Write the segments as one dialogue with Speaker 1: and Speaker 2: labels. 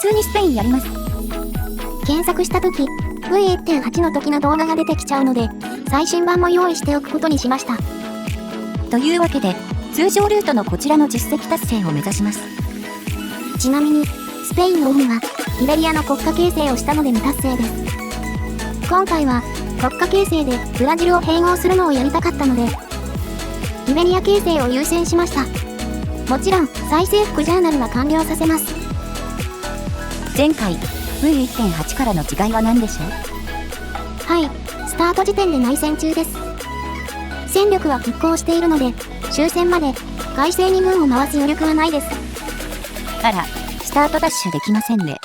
Speaker 1: 通にスペインやります。検索した時 V1.8 の時の動画が出てきちゃうので、最新版も用意しておくことにしました。
Speaker 2: というわけで、通常ルートのこちらの実績達成を目指します。
Speaker 1: ちなみに、スペインのオムは、イベリアの国家形成をしたので未達成です。今回は、国家形成でブラジルを併合するのをやりたかったので、イベリア形成を優先しました。もちろん、再征服ジャーナルは完了させます。
Speaker 2: 前回、V1.8 からの違いは何でしょう？
Speaker 1: はい、スタート時点で内戦中です。戦力は拮抗しているので、終戦まで改正に軍を回す余力はないです。
Speaker 2: あら、スタートダッシュできませんね。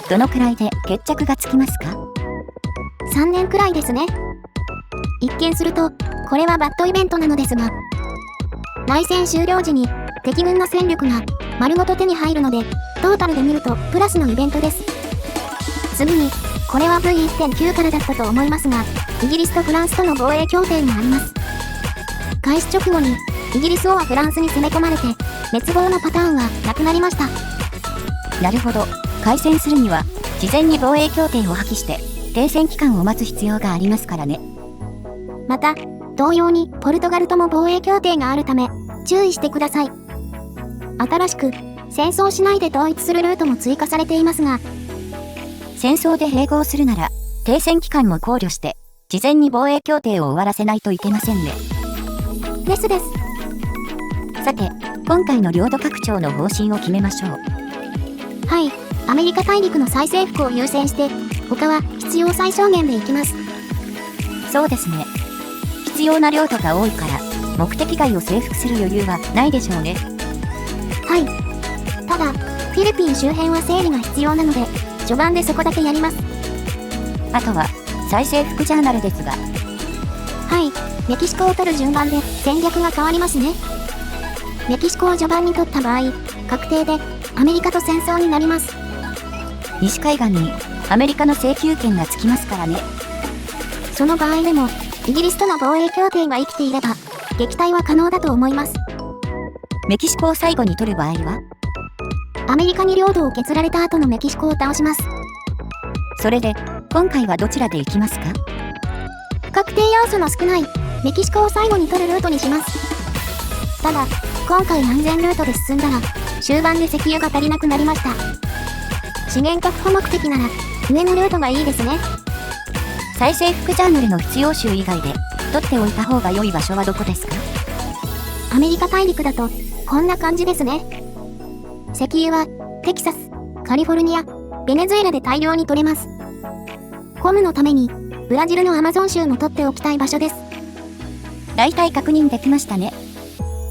Speaker 2: どのくらいで決着がつきますか
Speaker 1: ？3年くらいですね。一見すると、これはバッドイベントなのですが、内戦終了時に敵軍の戦力が丸ごと手に入るので、トータルで見るとプラスのイベントです。次に、これは V1.9 からだったと思いますが、イギリスとフランスとの防衛協定があります。開始直後に、イギリス王はフランスに攻め込まれて、滅亡のパターンはなくなりました。
Speaker 2: なるほど。開戦するには、事前に防衛協定を破棄して、停戦期間を待つ必要がありますからね。
Speaker 1: また、同様にポルトガルとも防衛協定があるため、注意してください。新しく、戦争しないで統一するルートも追加されていますが、
Speaker 2: 戦争で併合するなら、停戦期間も考慮して、事前に防衛協定を終わらせないといけませんね。
Speaker 1: です。
Speaker 2: さて、今回の領土拡張の方針を決めましょう。
Speaker 1: はい、アメリカ大陸の再征服を優先して、他は必要最小限でいきます。
Speaker 2: そうですね。必要な領土が多いから、目的外を征服する余裕はないでしょうね。
Speaker 1: はい。ただ、フィリピン周辺は整理が必要なので、序盤でそこだけやります。
Speaker 2: あとは、再征服ジャーナルですが。
Speaker 1: はい、メキシコを取る順番で戦略が変わりますね。メキシコを序盤に取った場合、確定でアメリカと戦争になります。
Speaker 2: 西海岸にアメリカの請求権がつきますからね。
Speaker 1: その場合でも、イギリスとの防衛協定が生きていれば、撃退は可能だと思います。
Speaker 2: メキシコを最後に取る場合は？
Speaker 1: アメリカに領土を削られた後のメキシコを倒します。
Speaker 2: それで、今回はどちらで行きますか？
Speaker 1: 不確定要素の少ないメキシコを最後に取るルートにします。ただ、今回安全ルートで進んだら、終盤で石油が足りなくなりました。資源確保目的なら、上のルートがいいですね。
Speaker 2: 再征服ジャーナルの必要州以外で、取っておいた方が良い場所はどこですか？
Speaker 1: アメリカ大陸だと、こんな感じですね。石油は、テキサス、カリフォルニア、ベネズエラで大量に取れます。コムのために、ブラジルのアマゾン州も取っておきたい場所です。
Speaker 2: 大体確認できましたね。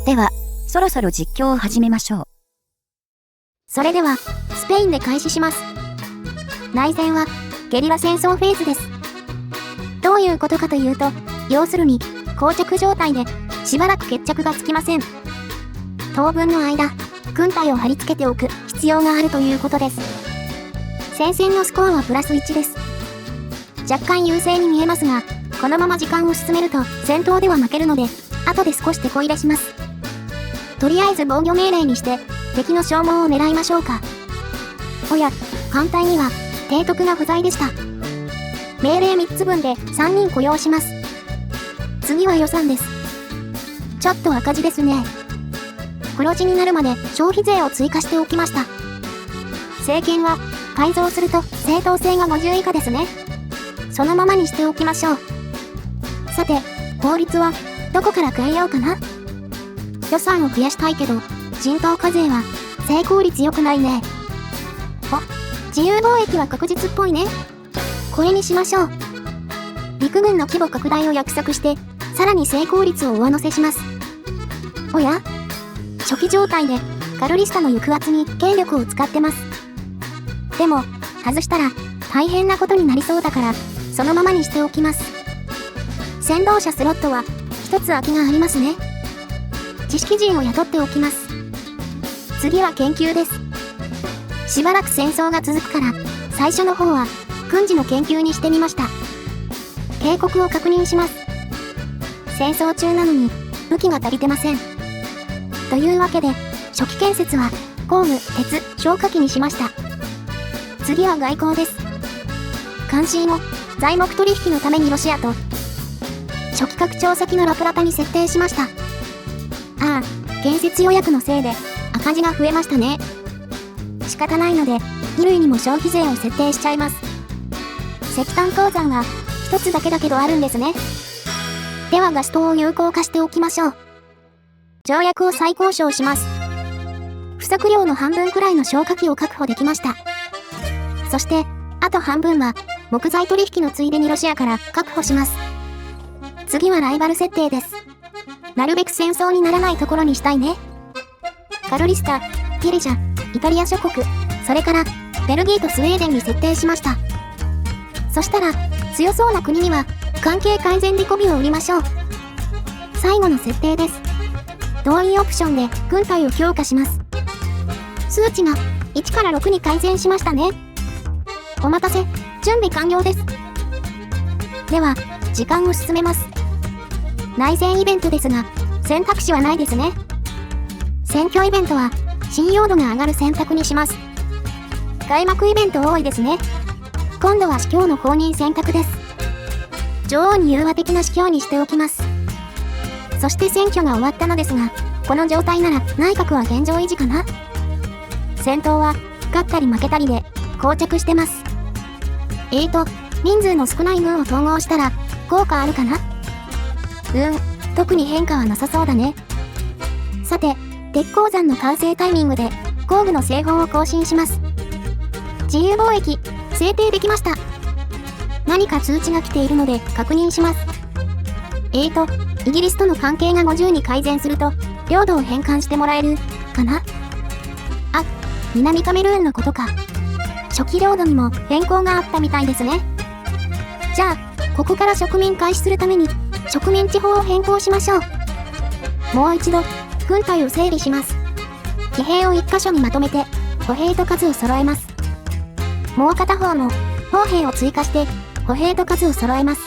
Speaker 2: では、そろそろ実況を始めましょう。
Speaker 1: それでは、スペインで開始します。内戦は、ゲリラ戦争フェーズです。どういうことかというと、要するに、膠着状態で、しばらく決着がつきません。当分の間、軍隊を貼り付けておく必要があるということです。戦線のスコアはプラス1です。若干優勢に見えますが、このまま時間を進めると戦闘では負けるので、後で少し手こ入れします。とりあえず防御命令にして、敵の消耗を狙いましょうか。おや、艦隊には、提督が不在でした。命令3つ分で3人雇用します。次は予算です。ちょっと赤字ですね。黒字になるまで消費税を追加しておきました。政権は改造すると正当性が50以下ですね。そのままにしておきましょう。さて、法律はどこから変えようかな。予算を増やしたいけど、人頭課税は成功率良くないね。自由貿易は確実っぽいね。これにしましょう。陸軍の規模拡大を約束して、さらに成功率を上乗せします。おや？初期状態でカルリスタの抑圧に権力を使ってます。でも、外したら大変なことになりそうだから、そのままにしておきます。先導者スロットは一つ空きがありますね。知識人を雇っておきます。次は研究です。しばらく戦争が続くから、最初の方は軍事の研究にしてみました。警告を確認します。戦争中なのに武器が足りてません。というわけで、初期建設は工具、鉄、消火器にしました。次は外交です。関心を材木取引のためにロシアと初期拡張先のラプラタに設定しました。ああ、建設予約のせいで赤字が増えましたね。仕方ないので衣類にも消費税を設定しちゃいます。石炭鉱山は一つだけだけどあるんですね。ではガス灯を有効化しておきましょう。条約を再交渉します。不足量の半分くらいの消火器を確保できました。そして、あと半分は木材取引のついでにロシアから確保します。次はライバル設定です。なるべく戦争にならないところにしたいね。カルリスタ、ギリシャ、イタリア諸国、それからベルギーとスウェーデンに設定しました。そしたら、強そうな国には関係改善で媚びを売りましょう。最後の設定です。動員オプションで軍隊を強化します。数値が1から6に改善しましたね。お待たせ、準備完了です。では、時間を進めます。内戦イベントですが、選択肢はないですね。選挙イベントは、信用度が上がる選択にします。開幕イベント多いですね。今度は司教の公認選択です。女王に融和的な司教にしておきます。そして選挙が終わったのですが、この状態なら内閣は現状維持かな？戦闘は、勝ったり負けたりで、膠着してます。人数の少ない軍を統合したら、効果あるかな？特に変化はなさそうだね。さて、鉄鉱山の完成タイミングで、工具の製法を更新します。自由貿易、制定できました。何か通知が来ているので確認します。イギリスとの関係が50に改善すると、領土を返還してもらえる、かな？あ、南カメルーンのことか。初期領土にも変更があったみたいですね。じゃあ、ここから植民開始するために、植民地法を変更しましょう。もう一度、軍隊を整理します。騎兵を一箇所にまとめて、歩兵と数を揃えます。もう片方も、砲兵を追加して、歩兵と数を揃えます。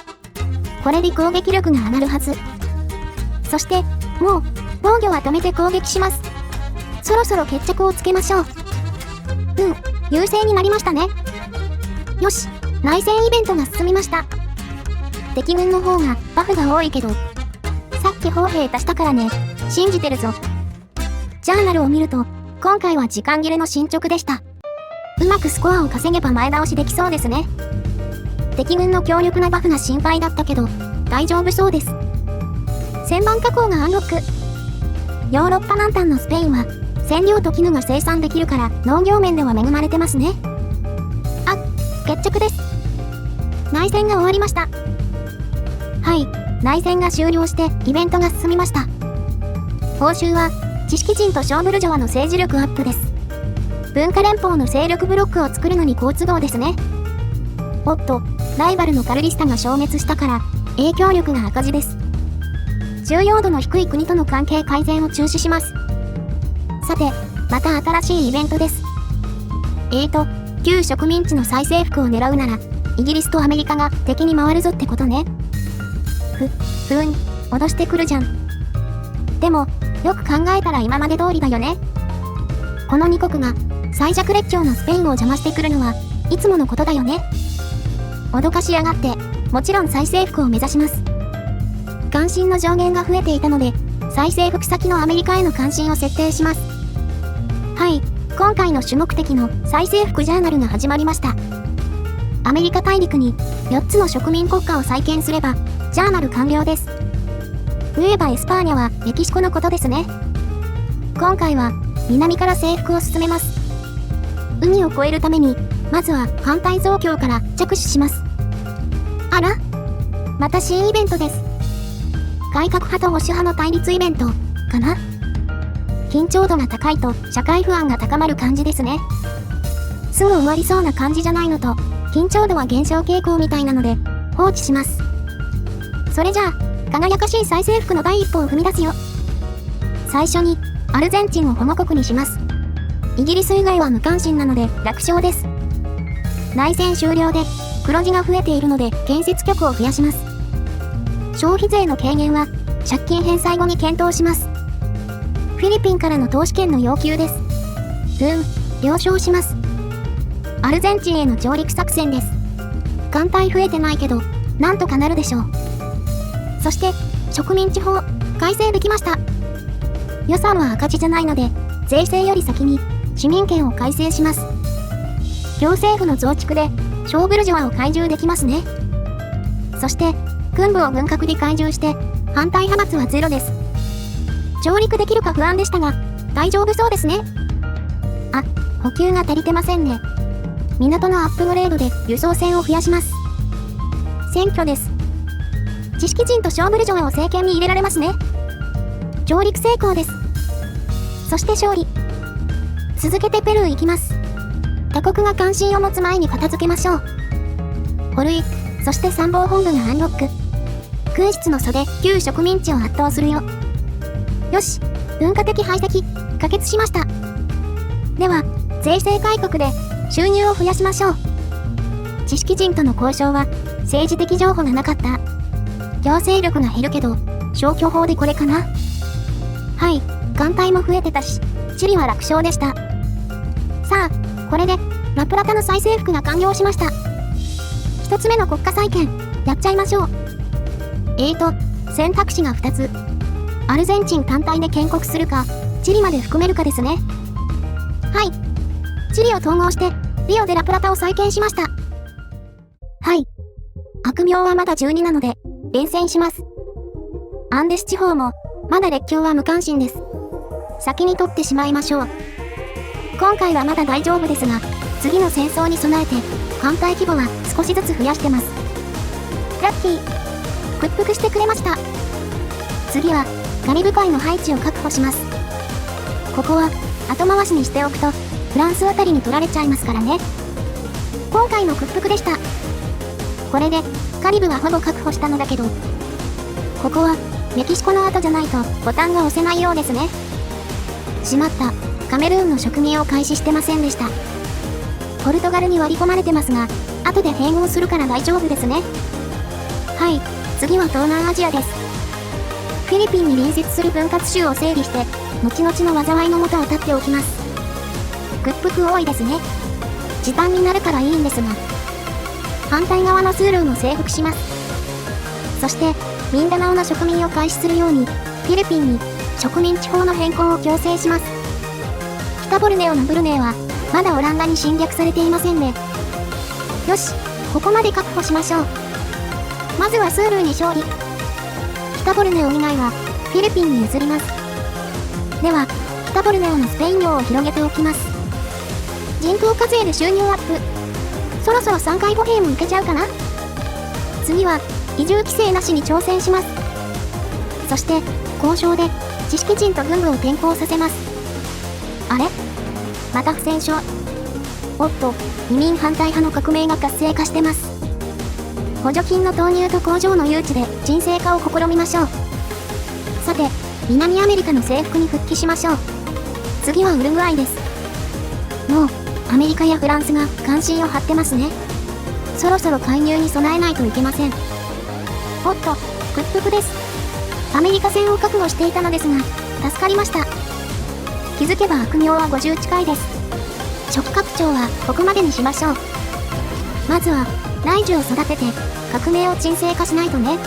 Speaker 1: これで攻撃力が上がるはず。そして、もう、防御は止めて攻撃します。そろそろ決着をつけましょう。優勢になりましたね。よし、内戦イベントが進みました。敵軍の方がバフが多いけど、さっき砲兵足したからね、信じてるぞ。ジャーナルを見ると、今回は時間切れの進捗でした。うまくスコアを稼げば前倒しできそうですね。敵軍の強力なバフが心配だったけど、大丈夫そうです。旋盤加工がアンロック。ヨーロッパ南端のスペインは、染料と絹が生産できるから農業面では恵まれてますね。あ、決着です。内戦が終わりました。はい、内戦が終了してイベントが進みました。報酬は、知識人とショーブルジョワの政治力アップです。文化連邦の勢力ブロックを作るのに好都合ですね。おっと、ライバルのカルリスタが消滅したから、影響力が赤字です。重要度の低い国との関係改善を中止します。さて、また新しいイベントです。旧植民地の再征服を狙うなら、イギリスとアメリカが敵に回るぞってことね。脅してくるじゃん。でも、よく考えたら今まで通りだよね。この2国が、最弱列強のスペインを邪魔してくるのは、いつものことだよね。脅かしやがって、もちろん再征服を目指します。関心の上限が増えていたので、再征服先のアメリカへの関心を設定します。はい、今回の主目的の再征服ジャーナルが始まりました。アメリカ大陸に4つの植民国家を再建すれば、ジャーナル完了です。ヌエバ・エスパーニャはメキシコのことですね。今回は南から征服を進めます。海を越えるために、まずは艦隊増強から着手します。あら？また新イベントです。改革派と保守派の対立イベント、かな？緊張度が高いと社会不安が高まる感じですね。すぐ終わりそうな感じじゃないのと、緊張度は減少傾向みたいなので、放置します。それじゃあ、輝かしい再征服の第一歩を踏み出すよ。最初に、アルゼンチンを保護国にします。イギリス以外は無関心なので楽勝です。内戦終了で、黒字が増えているので建設局を増やします。消費税の軽減は、借金返済後に検討します。フィリピンからの投資権の要求です。了承します。アルゼンチンへの上陸作戦です。艦隊増えてないけど、なんとかなるでしょう。そして、植民地法、改正できました。予算は赤字じゃないので、税制より先に市民権を改正します。行政府の増築で、小ブルジョワを懐柔できますね。そして、軍部を軍拡で懐柔して、反対派閥はゼロです。上陸できるか不安でしたが、大丈夫そうですね。あ、補給が足りてませんね。港のアップグレードで輸送船を増やします。選挙です。知識人と小ブルジョワを政権に入れられますね。上陸成功です。そして勝利。続けてペルー行きます。他国が関心を持つ前に片付けましょう。保塁、そして参謀本部がアンロック。空室の袖、旧植民地を圧倒するよ。よし、文化的排斥、可決しました。では、税制改革で収入を増やしましょう。知識人との交渉は政治的譲歩がなかった。行政力が減るけど、消去法でこれかな。はい、艦隊も増えてたし、チリは楽勝でした。さあ、これで、ラプラタの再征服が完了しました。一つ目の国家再建、やっちゃいましょう。選択肢が2つ。アルゼンチン単体で建国するか、チリまで含めるかですね。はい。チリを統合して、リオデラプラタを再建しました。はい。悪名はまだ12なので、連戦します。アンデス地方も、まだ列強は無関心です。先に取ってしまいましょう。今回はまだ大丈夫ですが、次の戦争に備えて、艦隊規模は少しずつ増やしてます。ラッキー。屈服してくれました。次は、カリブ海の配置を確保します。ここは、後回しにしておくと、フランスあたりに取られちゃいますからね。今回の屈服でした。これで、カリブはほぼ確保したのだけど、ここは、メキシコの後じゃないとボタンが押せないようですね。しまった、カメルーンの植民を開始してませんでした。ポルトガルに割り込まれてますが、後で併合するから大丈夫ですね。はい、次は東南アジアです。フィリピンに隣接する分割州を整理して、後々の災いの元を立っておきます。屈服多いですね。時短になるからいいんですが。反対側のスールーも征服します。そして、ミンダナオの植民を開始するように、フィリピンに植民地法の変更を強制します。北ボルネオのブルネイは、まだオランダに侵略されていませんね。よし、ここまで確保しましょう。まずはスールーに勝利。北ボルネオ以外は、フィリピンに譲ります。では、北ボルネオのスペイン領を広げておきます。人口課税で収入アップ。そろそろ3回歩兵もいけちゃうかな。次は、移住規制なしに挑戦します。そして、交渉で、知識人と軍部を転校させます。あれ？また不戦勝。おっと、移民反対派の革命が活性化してます。補助金の投入と工場の誘致で沈静化を試みましょう。さて、南アメリカの征服に復帰しましょう。次はウルグアイです。もう、アメリカやフランスが関心を張ってますね。そろそろ介入に備えないといけません。おっと、屈服です。アメリカ戦を覚悟していたのですが、助かりました。気づけば悪名は50近いです。直閣長はここまでにしましょう。まずは、内需を育てて、革命を沈静化しないとね。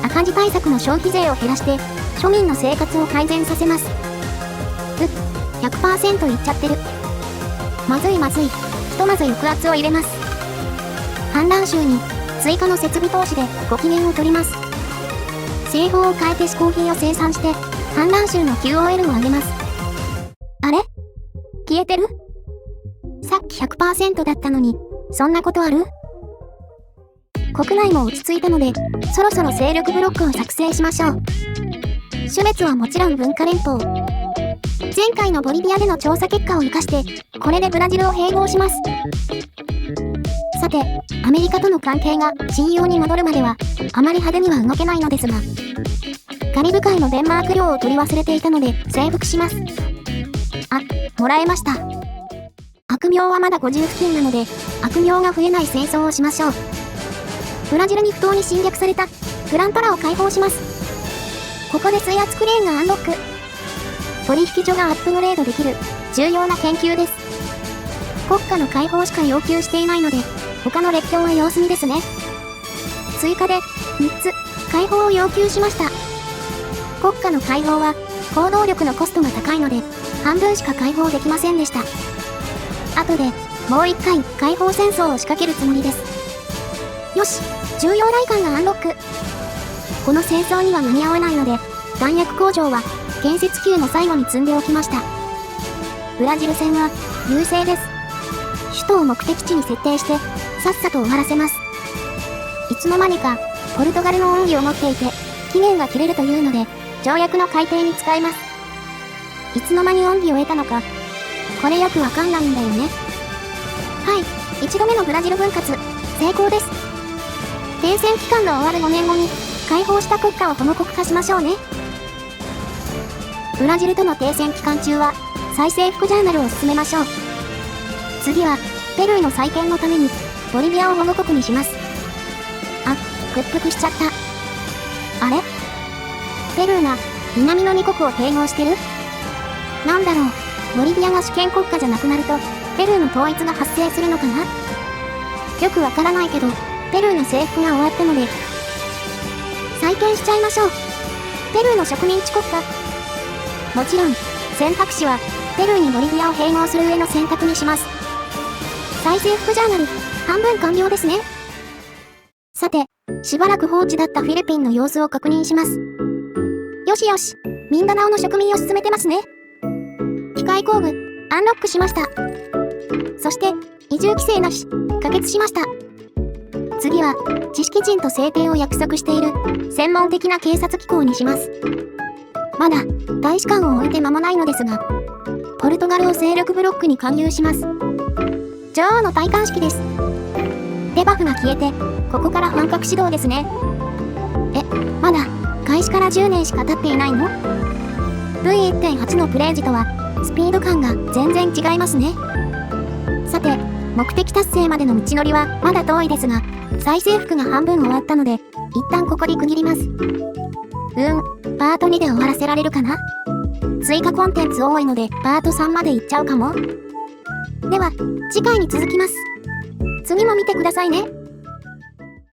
Speaker 1: 赤字対策の消費税を減らして、庶民の生活を改善させます。100% いっちゃってる。まずいまずい。ひとまず抑圧を入れます。反乱州に、追加の設備投資でご機嫌を取ります。製法を変えて嗜好品を生産して、反乱州の QOL を上げます。あれ？消えてる？さっき 100% だったのに、そんなことある？国内も落ち着いたので、そろそろ勢力ブロックを作成しましょう。種別はもちろん文化連邦。前回のボリビアでの調査結果を生かして、これでブラジルを併合します。さて、アメリカとの関係が信用に戻るまでは、あまり派手には動けないのですが、カリブ海のデンマーク領を取り忘れていたので、征服します。あ、もらえました。悪名はまだ50付近なので、悪名が増えない戦争をしましょう。ブラジルに不当に侵略されたグラントラを解放します。ここで水圧クレーンがアンロック。取引所がアップグレードできる重要な研究です。国家の解放しか要求していないので、他の列強は様子見ですね。追加で、3つ、解放を要求しました。国家の解放は、行動力のコストが高いので、半分しか解放できませんでした。後で、もう1回、解放戦争を仕掛けるつもりです。よし、重要雷管がアンロック。この戦争には間に合わないので、弾薬工場は、建設級の最後に積んでおきました。ブラジル戦は、優勢です。首都を目的地に設定して、さっさと終わらせます。いつの間にか、ポルトガルの恩義を持っていて、期限が切れるというので、条約の改定に使います。いつの間に恩義を得たのか、これよくわかんないんだよね。はい、1度目のブラジル分割、成功です。停戦期間が終わる5年後に、解放した国家を保護国化しましょうね。ブラジルとの停戦期間中は、再征服ジャーナルを進めましょう。次は、ペルーの再建のために、ボリビアを保護国にします。あ、屈服しちゃった。あれ？ペルーが、南の2国を併合してる？なんだろう、ボリビアが主権国家じゃなくなると、ペルーの統一が発生するのかな？よくわからないけど、ペルーの征服が終わったので、再建しちゃいましょう。ペルーの植民地国家。もちろん、選択肢は、ペルーにボリビアを併合する上の選択にします。再征服ジャーナル、半分完了ですね。さて、しばらく放置だったフィリピンの様子を確認します。よしよし、ミンダナオの植民を進めてますね。機械工具、アンロックしました。そして、移住規制なし、可決しました。次は、知識人と制定を約束している、専門的な警察機構にします。まだ、大使館を置いて間もないのですが、ポルトガルを勢力ブロックに勧誘します。女王の戴冠式です。デバフが消えて、ここから本格始動ですね。まだ、開始から10年しか経っていないの？ V1.8 のプレイ時とは、スピード感が全然違いますね。さて、目的達成までの道のりはまだ遠いですが、再征服が半分終わったので、一旦ここで区切ります。パート2で終わらせられるかな？追加コンテンツ多いので、パート3まで行っちゃうかも。では、次回に続きます。次も見てくださいね。